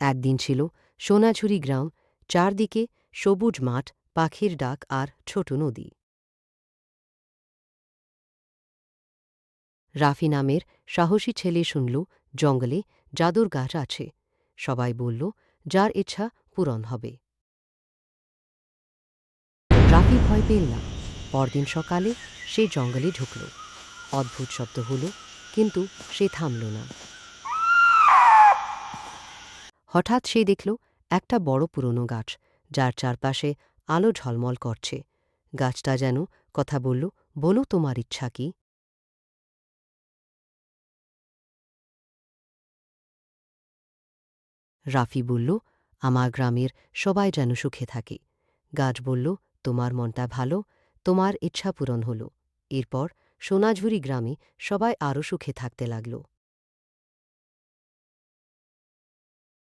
একদিন ছিল সোনাঝুরি গ্রাম, চারদিকে সবুজ মাঠ, পাখির ডাক আর ছোট নদী। রাফি নামের সাহসী ছেলে শুনল জঙ্গলে জাদুর গাছ আছে। সবাই বলল যার ইচ্ছা পূরণ হবে। রাফি ভয় পেল না। পরদিন সকালে সে জঙ্গলে ঢুকল। অদ্ভুত শব্দ হলো, কিন্তু সে থামল না। হঠাৎ সে দেখল একটা বড় পুরনো গাছ, যার চারপাশে আলো ঝলমল করছে। গাছটা যেন কথা বলল, বলো তোমার ইচ্ছা কি। রাফি বলল, আমার গ্রামের সবাই যেন সুখে থাকে। গাছ বলল, তোমার মনটা ভালো, তোমার ইচ্ছা পূরণ হল। এরপর সোনাঝুরি গ্রামে সবাই আরও সুখে থাকতে লাগল।